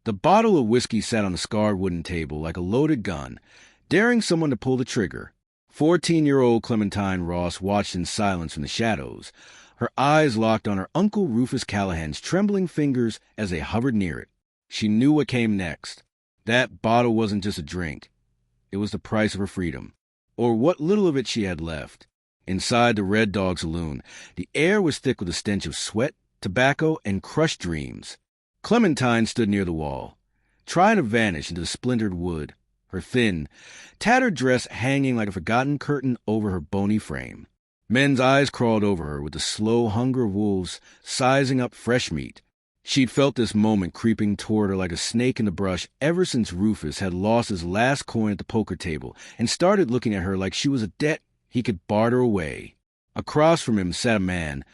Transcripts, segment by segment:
The bottle of whiskey sat on the scarred wooden table like a loaded gun, daring someone to pull the trigger. 14-year-old Clementine Ross watched in silence from the shadows, her eyes locked on her Uncle Rufus Callahan's trembling fingers as they hovered near it. She knew what came next. That bottle wasn't just a drink. It was the price of her freedom, or what little of it she had left. Inside the Red Dog Saloon, the air was thick with the stench of sweat, tobacco, and crushed dreams. Clementine stood near the wall, trying to vanish into the splintered wood, her thin, tattered dress hanging like a forgotten curtain over her bony frame. Men's eyes crawled over her with the slow hunger of wolves sizing up fresh meat. She'd felt this moment creeping toward her like a snake in the brush ever since Rufus had lost his last coin at the poker table and started looking at her like she was a debt he could barter away. Across from him sat a man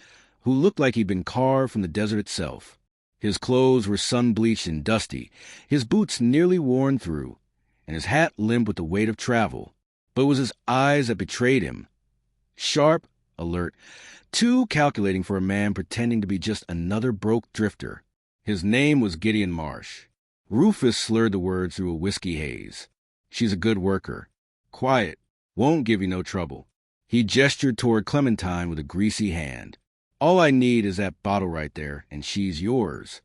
who looked like he'd been carved from the desert itself. His clothes were sun-bleached and dusty, his boots nearly worn through, and his hat limp with the weight of travel. But it was his eyes that betrayed him. Sharp, alert, too calculating for a man pretending to be just another broke drifter. His name was Gideon Marsh. Rufus slurred the words through a whiskey haze. She's a good worker. Quiet. Won't give you no trouble. He gestured toward Clementine with a greasy hand. All I need is that bottle right there, and she's yours.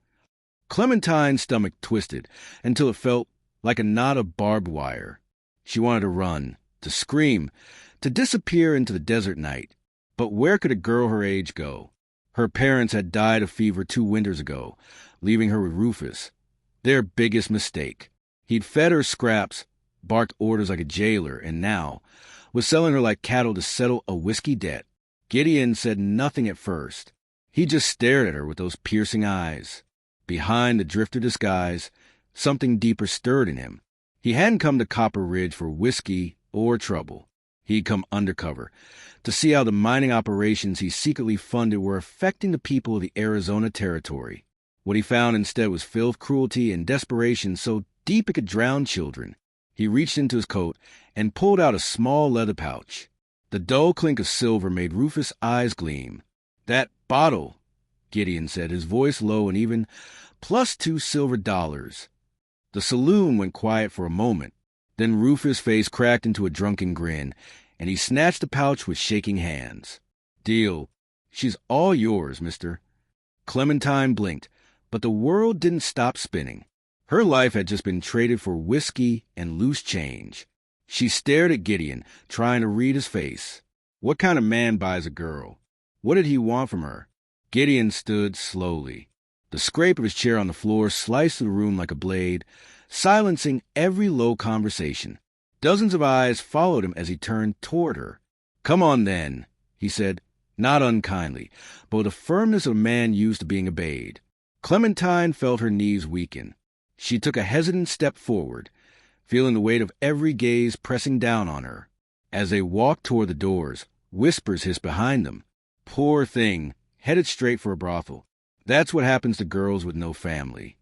Clementine's stomach twisted until it felt like a knot of barbed wire. She wanted to run, to scream, to disappear into the desert night. But where could a girl her age go? Her parents had died of fever 2 winters ago, leaving her with Rufus. Their biggest mistake. He'd fed her scraps, barked orders like a jailer, and now was selling her like cattle to settle a whiskey debt. Gideon said nothing at first. He just stared at her with those piercing eyes. Behind the drifter disguise, something deeper stirred in him. He hadn't come to Copper Ridge for whiskey or trouble. He'd come undercover to see how the mining operations he secretly funded were affecting the people of the Arizona Territory. What he found instead was filth, cruelty, and desperation so deep it could drown children. He reached into his coat and pulled out a small leather pouch. The dull clink of silver made Rufus' eyes gleam. "That bottle," Gideon said, his voice low and even, "plus $2 silver." The saloon went quiet for a moment. Then Rufus' face cracked into a drunken grin, and he snatched the pouch with shaking hands. "Deal. She's all yours, mister." Clementine blinked, but the world didn't stop spinning. Her life had just been traded for whiskey and loose change. She stared at Gideon, trying to read his face. What kind of man buys a girl? What did he want from her? Gideon stood slowly. The scrape of his chair on the floor sliced through the room like a blade, silencing every low conversation. Dozens of eyes followed him as he turned toward her. "Come on, then," he said, not unkindly, but with the firmness of a man used to being obeyed. Clementine felt her knees weaken. She took a hesitant step forward, feeling the weight of every gaze pressing down on her. As they walked toward the doors, whispers hissed behind them. Poor thing, headed straight for a brothel. That's what happens to girls with no family.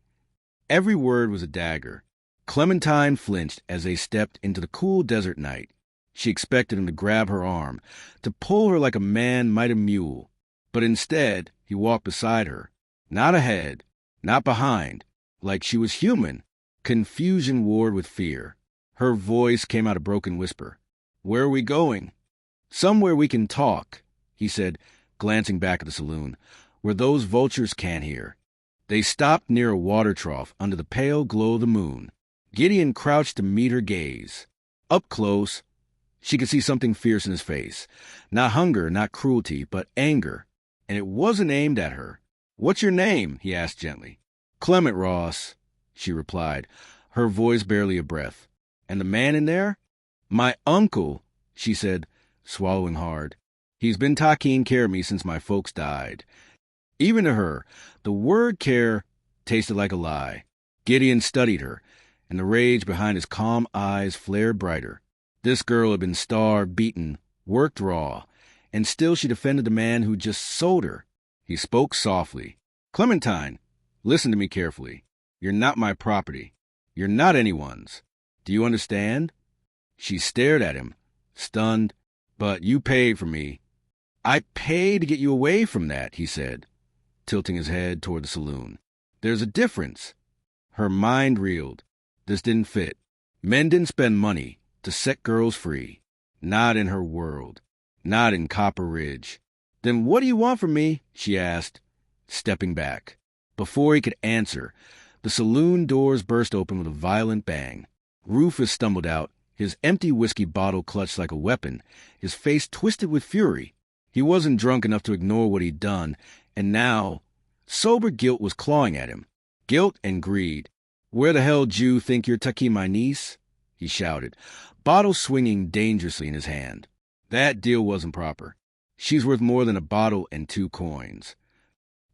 Every word was a dagger. Clementine flinched as they stepped into the cool desert night. She expected him to grab her arm, to pull her like a man might a mule. But instead, he walked beside her. Not ahead, not behind, like she was human. Confusion warred with fear. Her voice came out a broken whisper. "Where are we going?" "Somewhere we can talk," he said, glancing back at the saloon, "where those vultures can't hear." They stopped near a water trough under the pale glow of the moon. Gideon crouched to meet her gaze. Up close, she could see something fierce in his face. Not hunger, not cruelty, but anger. And it wasn't aimed at her. "What's your name?" he asked gently. "Clement Ross," she replied, her voice barely a breath. "And the man in there?" "My uncle," she said, swallowing hard. "He's been taking care of me since my folks died." Even to her, the word care tasted like a lie. Gideon studied her, and the rage behind his calm eyes flared brighter. This girl had been starved, beaten, worked raw, and still she defended the man who just sold her. He spoke softly. "Clementine, listen to me carefully. You're not my property. You're not anyone's. Do you understand?" She stared at him, stunned. "But you paid for me." "I paid to get you away from that," he said, tilting his head toward the saloon. "There's a difference." Her mind reeled. This didn't fit. Men didn't spend money to set girls free. Not in her world. Not in Copper Ridge. Then what do you want from me? She asked, stepping back. Before he could answer, the saloon doors burst open with a violent bang. Rufus stumbled out, his empty whiskey bottle clutched like a weapon, his face twisted with fury. He wasn't drunk enough to ignore what he'd done, and now, sober guilt was clawing at him. Guilt and greed. "Where the hell do you think you're taking my niece?" he shouted, bottle swinging dangerously in his hand. That deal wasn't proper. She's worth more than a bottle and 2 coins.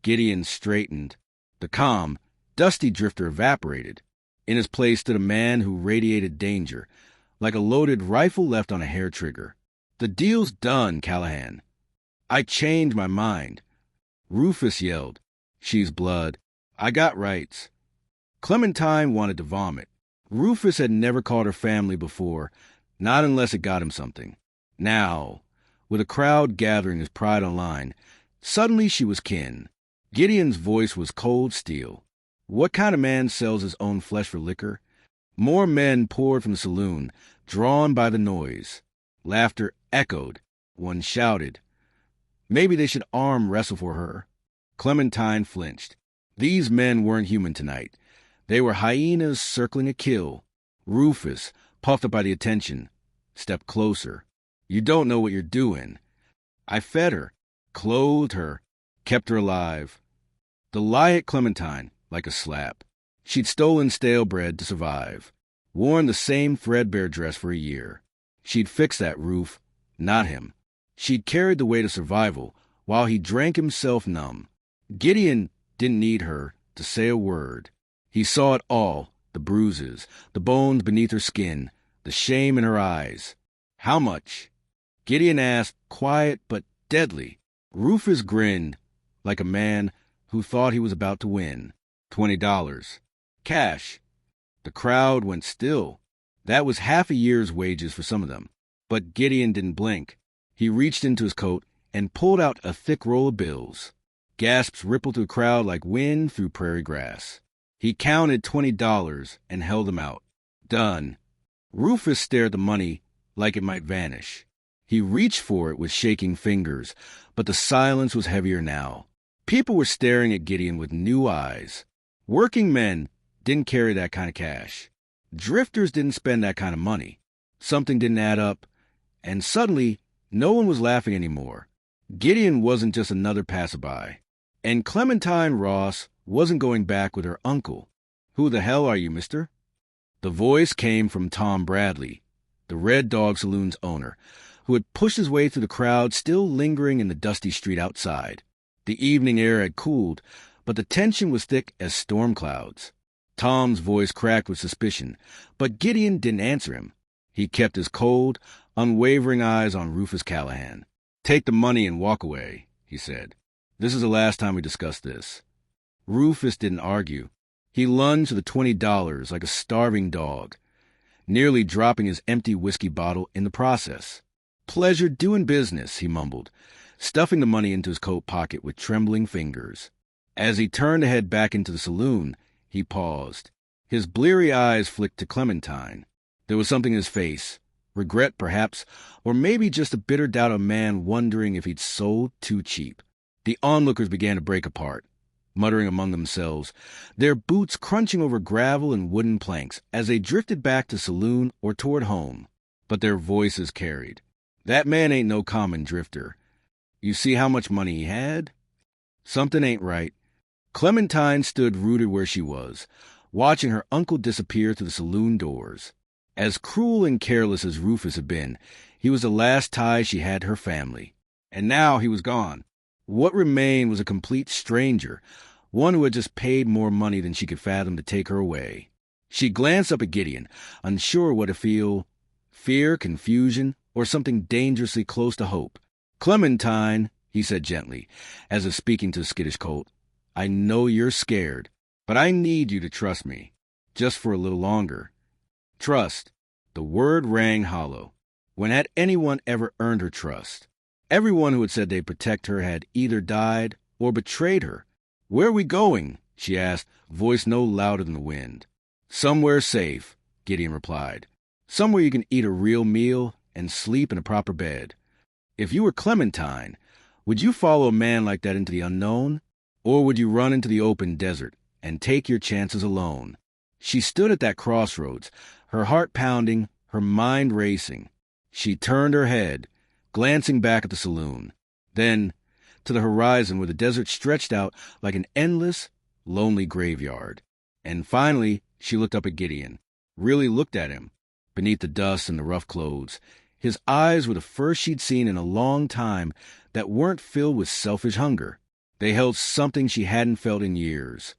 Gideon straightened. The calm, dusty drifter evaporated. In his place stood a man who radiated danger, like a loaded rifle left on a hair trigger. "The deal's done, Callahan." "I changed my mind." Rufus yelled. "She's blood. I got rights." Clementine wanted to vomit. Rufus had never called her family before, not unless it got him something. Now, with a crowd gathering his pride on line, suddenly she was kin. Gideon's voice was cold steel. What kind of man sells his own flesh for liquor? More men poured from the saloon, drawn by the noise. Laughter echoed. One shouted. Maybe they should arm wrestle for her. Clementine flinched. These men weren't human tonight. They were hyenas circling a kill. Rufus, puffed up by the attention, stepped closer. "You don't know what you're doing." "I fed her, clothed her, kept her alive." The lie hit Clementine like a slap. She'd stolen stale bread to survive, worn the same threadbare dress for a year. She'd fixed that roof, not him. She'd carried the weight of survival while he drank himself numb. Gideon didn't need her to say a word. He saw it all, the bruises, the bones beneath her skin, the shame in her eyes. "How much?" Gideon asked, quiet but deadly. Rufus grinned like a man who thought he was about to win. $20. Cash. The crowd went still. That was half a year's wages for some of them. But Gideon didn't blink. He reached into his coat and pulled out a thick roll of bills. Gasps rippled through the crowd like wind through prairie grass. He counted $20 and held them out. Done. Rufus stared at the money like it might vanish. He reached for it with shaking fingers, but the silence was heavier now. People were staring at Gideon with new eyes. Working men didn't carry that kind of cash. Drifters didn't spend that kind of money. Something didn't add up, and suddenly no one was laughing anymore. Gideon wasn't just another passerby. And Clementine Ross wasn't going back with her uncle. "Who the hell are you, mister?" The voice came from Tom Bradley, the Red Dog Saloon's owner, who had pushed his way through the crowd still lingering in the dusty street outside. The evening air had cooled, but the tension was thick as storm clouds. Tom's voice cracked with suspicion, but Gideon didn't answer him. He kept his cold, unwavering eyes on Rufus Callahan. "Take the money and walk away," he said. "This is the last time we discuss this." Rufus didn't argue. He lunged to the $20 like a starving dog, nearly dropping his empty whiskey bottle in the process. "Pleasure doing business," he mumbled, stuffing the money into his coat pocket with trembling fingers. As he turned to head back into the saloon, he paused. His bleary eyes flicked to Clementine. There was something in his face, regret perhaps, or maybe just a bitter doubt of a man wondering if he'd sold too cheap. The onlookers began to break apart, muttering among themselves, their boots crunching over gravel and wooden planks as they drifted back to saloon or toward home. But their voices carried. "That man ain't no common drifter. You see how much money he had?" Something ain't right. Clementine stood rooted where she was, watching her uncle disappear through the saloon doors. As cruel and careless as Rufus had been, he was the last tie she had to her family. And now he was gone. What remained was a complete stranger, one who had just paid more money than she could fathom to take her away. She glanced up at Gideon, unsure what to feel, fear, confusion, or something dangerously close to hope. "Clementine," he said gently, as if speaking to the skittish colt, "I know you're scared, but I need you to trust me, just for a little longer." Trust. The word rang hollow. When had anyone ever earned her trust? Everyone who had said they'd protect her had either died or betrayed her. "Where are we going?" she asked, voice no louder than the wind. Somewhere safe, Gideon replied. Somewhere you can eat a real meal and sleep in a proper bed. If you were Clementine, would you follow a man like that into the unknown? Or would you run into the open desert and take your chances alone? She stood at that crossroads, her heart pounding, her mind racing. She turned her head, glancing back at the saloon, then to the horizon where the desert stretched out like an endless, lonely graveyard. And finally, she looked up at Gideon, really looked at him, beneath the dust and the rough clothes. His eyes were the first she'd seen in a long time that weren't filled with selfish hunger. They held something she hadn't felt in years.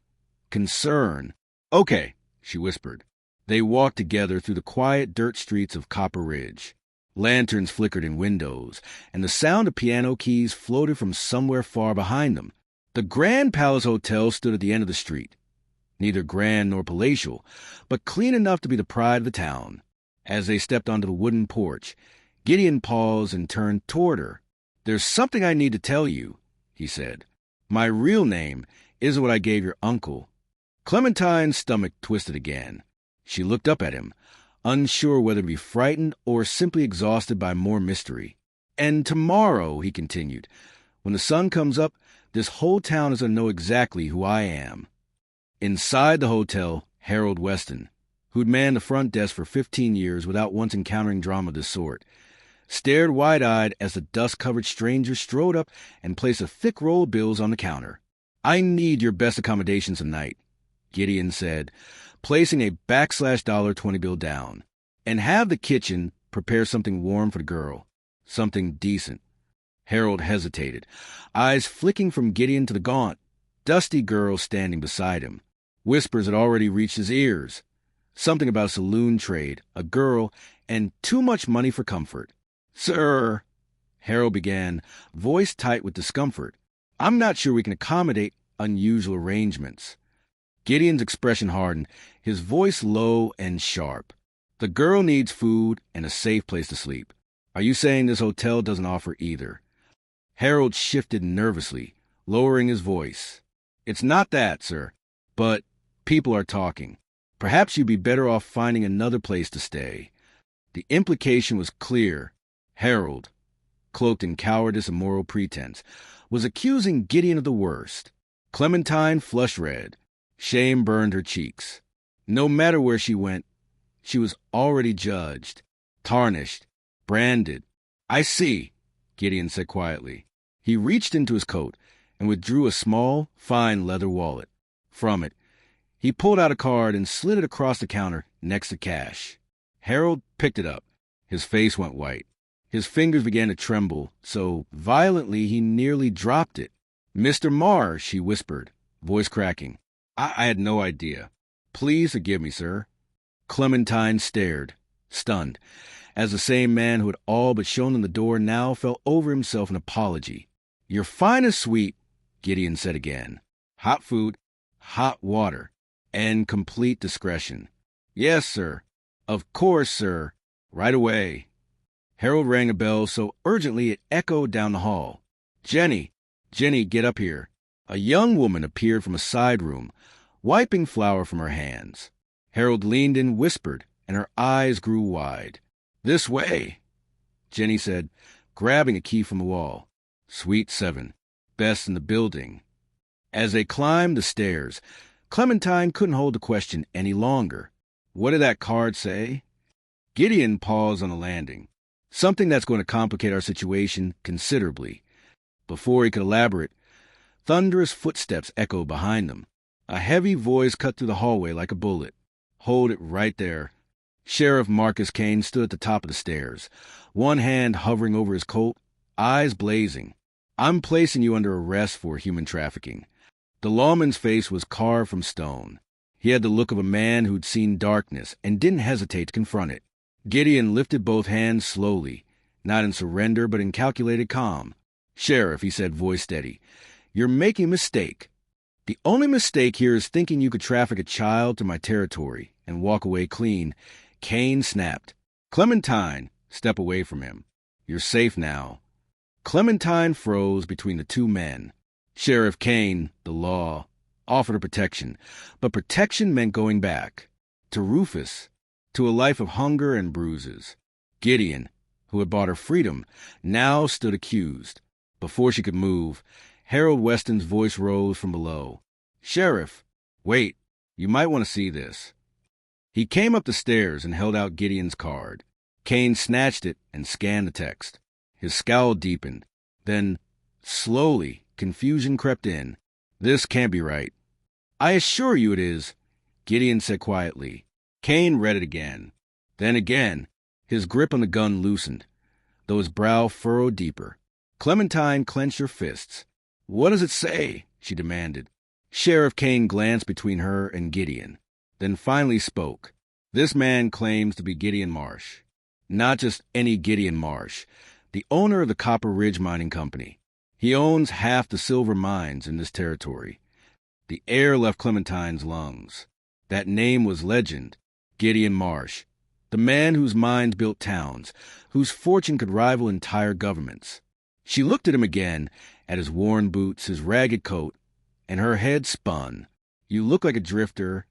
Concern. Okay, she whispered. They walked together through the quiet dirt streets of Copper Ridge. Lanterns flickered in windows, and the sound of piano keys floated from somewhere far behind them. The Grand Palace Hotel stood at the end of the street, neither grand nor palatial, but clean enough to be the pride of the town. As they stepped onto the wooden porch, Gideon paused and turned toward her. "There's something I need to tell you," he said. "My real name isn't what I gave your uncle." Clementine's stomach twisted again. She looked up at him, unsure whether to be frightened or simply exhausted by more mystery. "And tomorrow," he continued, "when the sun comes up, this whole town is going to know exactly who I am." Inside the hotel, Harold Weston, who'd manned the front desk for 15 years without once encountering drama of this sort, stared wide-eyed as the dust-covered stranger strode up and placed a thick roll of bills on the counter. "I need your best accommodations tonight," Gideon said, placing a $20 bill down. "And have the kitchen prepare something warm for the girl. Something decent." Harold hesitated, eyes flicking from Gideon to the gaunt, dusty girl standing beside him. Whispers had already reached his ears. Something about a saloon trade, a girl, and too much money for comfort. "Sir," Harold began, voice tight with discomfort, "I'm not sure we can accommodate unusual arrangements." Gideon's expression hardened, his voice low and sharp. "The girl needs food and a safe place to sleep. Are you saying this hotel doesn't offer either?" Harold shifted nervously, lowering his voice. "It's not that, sir, but people are talking. Perhaps you'd be better off finding another place to stay." The implication was clear. Harold, cloaked in cowardice and moral pretense, was accusing Gideon of the worst. Clementine flushed red. Shame burned her cheeks. No matter where she went, she was already judged, tarnished, branded. "I see," Gideon said quietly. He reached into his coat and withdrew a small, fine leather wallet. From it, he pulled out a card and slid it across the counter next to cash. Harold picked it up. His face went white. His fingers began to tremble so violently he nearly dropped it. "Mr. Marr," she whispered, voice cracking. I had no idea. Please forgive me, sir." Clementine stared, stunned, as the same man who had all but shown them the door now fell over himself in apology. "Your finest suite," Gideon said again. "Hot food, hot water, and complete discretion." "Yes, sir. Of course, sir. Right away." Harold rang a bell so urgently it echoed down the hall. Jenny, get up here." A young woman appeared from a side room, wiping flour from her hands. Harold leaned in, whispered, and her eyes grew wide. "This way," Jenny said, grabbing a key from the wall. "Suite 7, best in the building." As they climbed the stairs, Clementine couldn't hold the question any longer. "What did that card say?" Gideon paused on the landing. "Something that's going to complicate our situation considerably." Before he could elaborate, thunderous footsteps echoed behind them. A heavy voice cut through the hallway like a bullet. "Hold it right there." Sheriff Marcus Kane stood at the top of the stairs, one hand hovering over his coat, eyes blazing. "I'm placing you under arrest for human trafficking." The lawman's face was carved from stone. He had the look of a man who'd seen darkness and didn't hesitate to confront it. Gideon lifted both hands slowly, not in surrender but in calculated calm. "Sheriff," he said, voice steady, "you're making a mistake. The only mistake here is thinking you could traffic a child to my territory and walk away clean." Kane snapped. "Clementine, step away from him. You're safe now." Clementine froze between the two men. "Sheriff Kane, the law." offered her protection, but protection meant going back. To Rufus, to a life of hunger and bruises. Gideon, who had bought her freedom, now stood accused. Before she could move, Harold Weston's voice rose from below. "Sheriff, wait, you might want to see this." He came up the stairs and held out Gideon's card. Kane snatched it and scanned the text. His scowl deepened. Then, slowly, confusion crept in. "This can't be right." "I assure you it is," Gideon said quietly. Kane read it again. Then again. His grip on the gun loosened, though his brow furrowed deeper. Clementine clenched her fists. "What does it say?" she demanded. Sheriff Kane glanced between her and Gideon, then finally spoke. "This man claims to be Gideon Marsh. Not just any Gideon Marsh, the owner of the Copper Ridge Mining Company. He owns half the silver mines in this territory." The air left Clementine's lungs. That name was legend. Gideon Marsh. The man whose mines built towns, whose fortune could rival entire governments. She looked at him again, at his worn boots, his ragged coat, and her head spun. "You look like a drifter."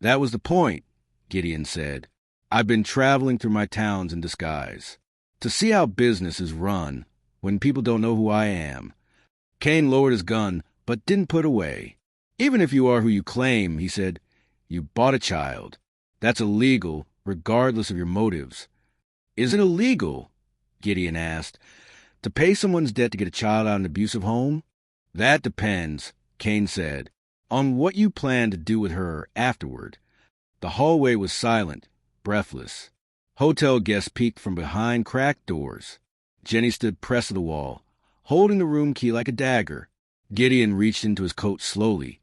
"That was the point," Gideon said. "I've been traveling through my towns in disguise, to see how business is run when people don't know who I am." Kane lowered his gun, but didn't put away. "Even if you are who you claim," he said, "you bought a child. That's illegal, regardless of your motives." "Is it illegal?" Gideon asked. "To pay someone's debt to get a child out of an abusive home?" "That depends," Kane said, "on what you plan to do with her afterward." The hallway was silent, breathless. Hotel guests peeked from behind cracked doors. Jenny stood pressed to the wall, holding the room key like a dagger. Gideon reached into his coat slowly,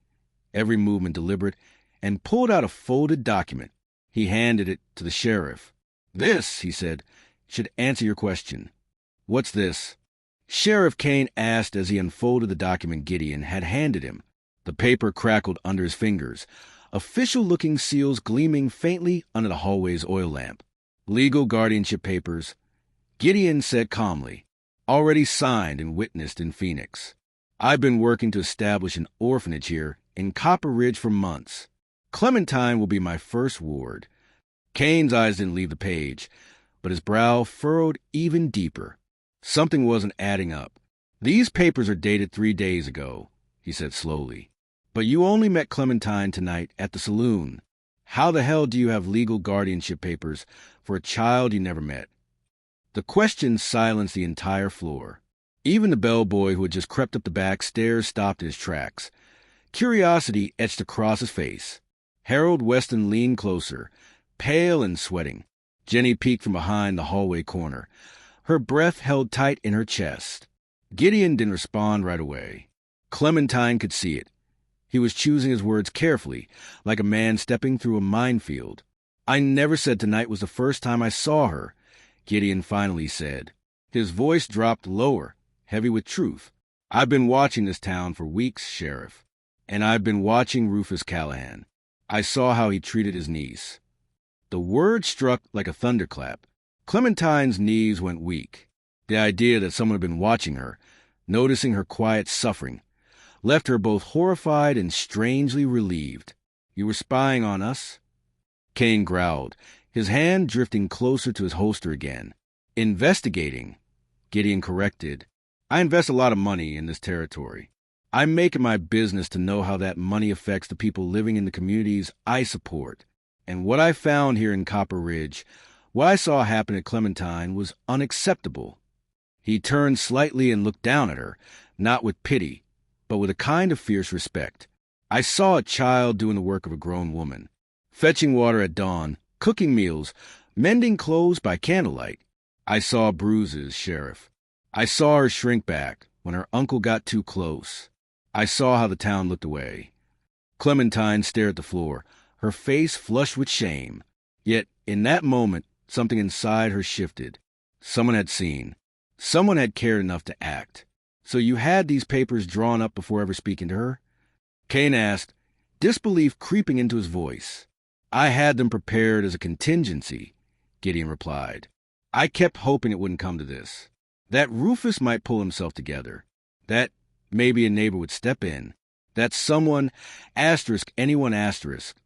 every movement deliberate, and pulled out a folded document. He handed it to the sheriff. "This," he said, "should answer your question." "What's this?" Sheriff Kane asked as he unfolded the document Gideon had handed him. The paper crackled under his fingers, official-looking seals gleaming faintly under the hallway's oil lamp. "Legal guardianship papers," Gideon said calmly. "Already signed and witnessed in Phoenix. I've been working to establish an orphanage here in Copper Ridge for months. Clementine will be my first ward." Kane's eyes didn't leave the page, but his brow furrowed even deeper. Something wasn't adding up. "These papers are dated 3 days ago," he said slowly. "But you only met Clementine tonight at the saloon. How the hell do you have legal guardianship papers for a child you never met?" The question silenced the entire floor. Even the bellboy who had just crept up the back stairs stopped in his tracks. Curiosity etched across his face. Harold Weston leaned closer, pale and sweating. Jenny peeked from behind the hallway corner, her breath held tight in her chest. Gideon didn't respond right away. Clementine could see it. He was choosing his words carefully, like a man stepping through a minefield. "I never said tonight was the first time I saw her," Gideon finally said. His voice dropped lower, heavy with truth. "I've been watching this town for weeks, Sheriff, and I've been watching Rufus Callahan. I saw how he treated his niece." The word struck like a thunderclap. Clementine's knees went weak. The idea that someone had been watching her, noticing her quiet suffering, left her both horrified and strangely relieved. "You were spying on us?" Kane growled, his hand drifting closer to his holster again. "Investigating," Gideon corrected. "I invest a lot of money in this territory. I make it my business to know how that money affects the people living in the communities I support. And what I found here in Copper Ridge, what I saw happen at Clementine, was unacceptable." He turned slightly and looked down at her, not with pity, but with a kind of fierce respect. "I saw a child doing the work of a grown woman, fetching water at dawn, cooking meals, mending clothes by candlelight. I saw bruises, Sheriff. I saw her shrink back when her uncle got too close. I saw how the town looked away." Clementine stared at the floor, her face flushed with shame. Yet, in that moment, something inside her shifted. Someone had seen. Someone had cared enough to act. "So you had these papers drawn up before ever speaking to her?" Kane asked, disbelief creeping into his voice. "I had them prepared as a contingency," Gideon replied. "I kept hoping it wouldn't come to this. That Rufus might pull himself together. That maybe a neighbor would step in. That someone, asterisk anyone asterisk,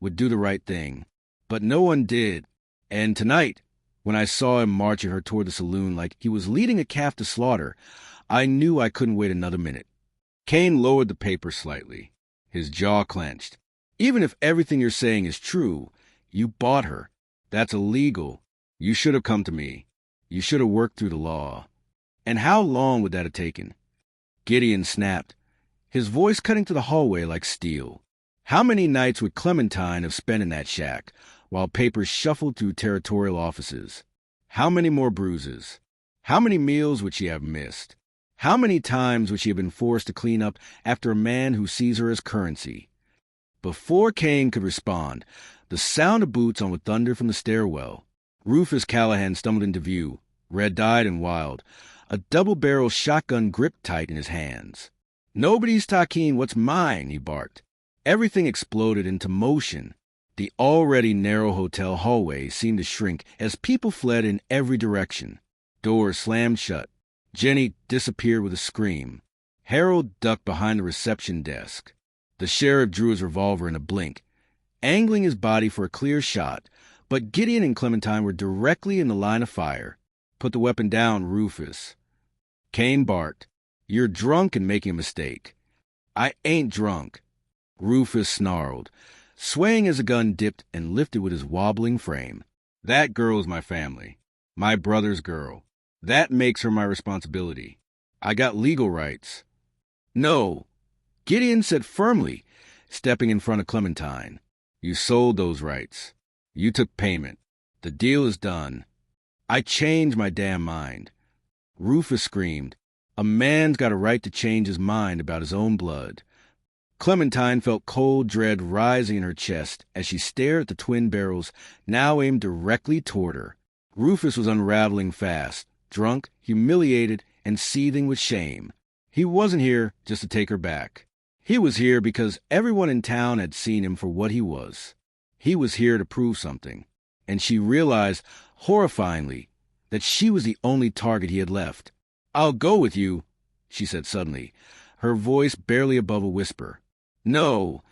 would do the right thing. But no one did. And tonight, when I saw him marching her toward the saloon like he was leading a calf to slaughter, I knew I couldn't wait another minute. Kane lowered the paper slightly. His jaw clenched. Even if everything you're saying is true, you bought her. That's illegal. You should have come to me. You should have worked through the law. And how long would that have taken? Gideon snapped, his voice cutting to the hallway like steel. How many nights would Clementine have spent in that shack, while papers shuffled through territorial offices? How many more bruises? How many meals would she have missed? How many times would she have been forced to clean up after a man who sees her as currency? Before Kane could respond, the sound of boots on with thunder from the stairwell. Rufus Callahan stumbled into view, red-eyed and wild, a double-barrel shotgun gripped tight in his hands. "Nobody's talking what's mine," he barked. Everything exploded into motion. The already narrow hotel hallway seemed to shrink as people fled in every direction. Doors slammed shut. Jenny disappeared with a scream. Harold ducked behind the reception desk. The sheriff drew his revolver in a blink, angling his body for a clear shot, but Gideon and Clementine were directly in the line of fire. "Put the weapon down, Rufus." Kane barked, "You're drunk and making a mistake." "I ain't drunk." Rufus snarled, swaying as the gun dipped and lifted with his wobbling frame. "That girl's my family. My brother's girl. That makes her my responsibility. I got legal rights." "No," Gideon said firmly, stepping in front of Clementine. "You sold those rights. You took payment. The deal is done." "I changed my damn mind." Rufus screamed, "A man's got a right to change his mind about his own blood." Clementine felt cold dread rising in her chest as she stared at the twin barrels now aimed directly toward her. Rufus was unraveling fast, drunk, humiliated, and seething with shame. He wasn't here just to take her back. He was here because everyone in town had seen him for what he was. He was here to prove something, and she realized, horrifyingly, that she was the only target he had left. "I'll go with you," she said suddenly, her voice barely above a whisper. "No,"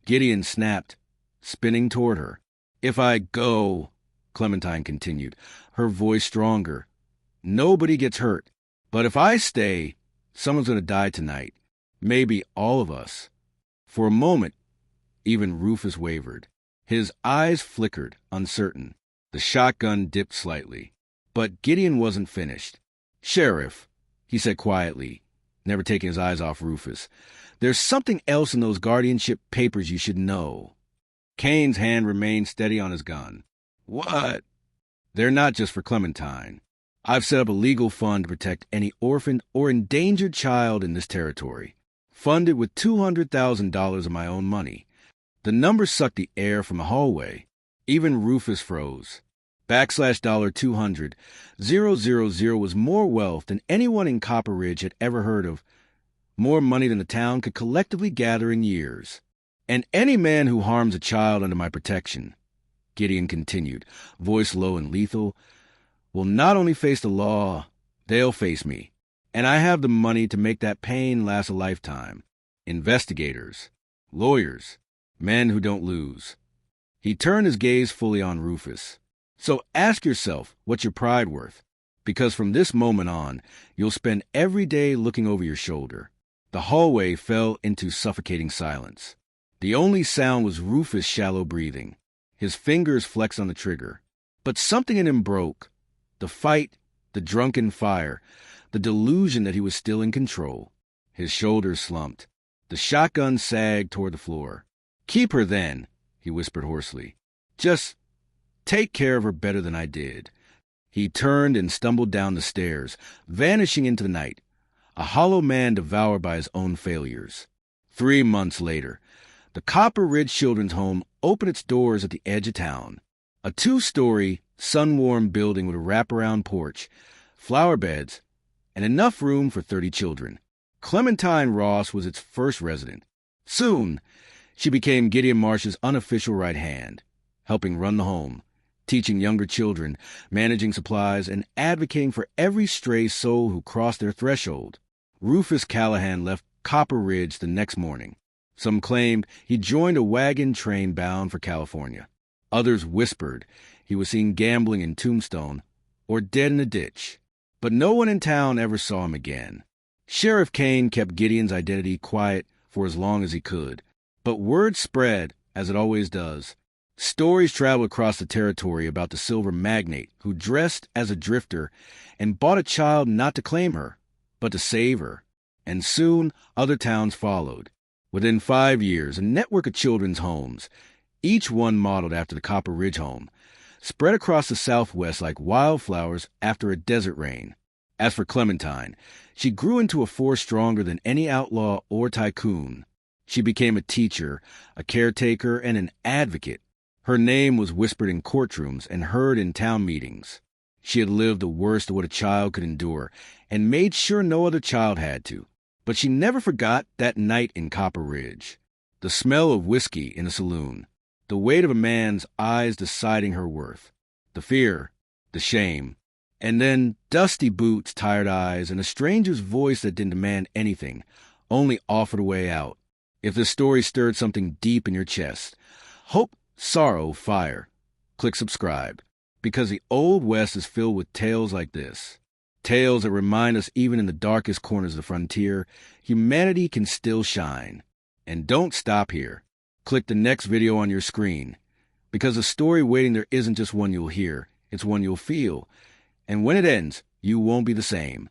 Gideon snapped, spinning toward her. "If I go," Clementine continued, her voice stronger, "nobody gets hurt. But if I stay, someone's going to die tonight. Maybe all of us." For a moment, even Rufus wavered. His eyes flickered, uncertain. The shotgun dipped slightly. But Gideon wasn't finished. "Sheriff," he said quietly, never taking his eyes off Rufus, "there's something else in those guardianship papers you should know." Kane's hand remained steady on his gun. "What?" "They're not just for Clementine. I've set up a legal fund to protect any orphaned or endangered child in this territory, funded with $200,000 of my own money." The number sucked the air from the hallway. Even Rufus froze. /$200,000 was more wealth than anyone in Copper Ridge had ever heard of, more money than the town could collectively gather in years. "And any man who harms a child under my protection," Gideon continued, voice low and lethal, "will not only face the law, they'll face me. And I have the money to make that pain last a lifetime. Investigators, lawyers, men who don't lose." He turned his gaze fully on Rufus. "So ask yourself what's your pride worth, because from this moment on, you'll spend every day looking over your shoulder." The hallway fell into suffocating silence. The only sound was Rufus' shallow breathing. His fingers flexed on the trigger. But something in him broke. The fight, the drunken fire, the delusion that he was still in control. His shoulders slumped. The shotgun sagged toward the floor. "Keep her then," he whispered hoarsely. "Just take care of her better than I did." He turned and stumbled down the stairs, vanishing into the night, a hollow man devoured by his own failures. 3 months later, the Copper Ridge Children's Home opened its doors at the edge of town. A 2-story, sun-warmed building with a wraparound porch, flower beds, and enough room for 30 children. Clementine Ross was its first resident. Soon, she became Gideon Marsh's unofficial right hand, helping run the home, teaching younger children, managing supplies, and advocating for every stray soul who crossed their threshold. Rufus Callahan left Copper Ridge the next morning. Some claimed he joined a wagon train bound for California. Others whispered he was seen gambling in Tombstone or dead in a ditch. But no one in town ever saw him again. Sheriff Kane kept Gideon's identity quiet for as long as he could. But word spread, as it always does. Stories traveled across the territory about the silver magnate who dressed as a drifter and bought a child not to claim her, but to save her. And soon other towns followed. Within 5 years, a network of children's homes, each one modeled after the Copper Ridge home, spread across the Southwest like wildflowers after a desert rain. As for Clementine, she grew into a force stronger than any outlaw or tycoon. She became a teacher, a caretaker, and an advocate. Her name was whispered in courtrooms and heard in town meetings. She had lived the worst of what a child could endure and made sure no other child had to. But she never forgot that night in Copper Ridge. The smell of whiskey in a saloon. The weight of a man's eyes deciding her worth. The fear. The shame. And then dusty boots, tired eyes, and a stranger's voice that didn't demand anything, only offered a way out. If this story stirred something deep in your chest, hope, sorrow, fire, click subscribe. Because the Old West is filled with tales like this. Tales that remind us even in the darkest corners of the frontier, humanity can still shine. And don't stop here. Click the next video on your screen. Because the story waiting there isn't just one you'll hear, it's one you'll feel. And when it ends, you won't be the same.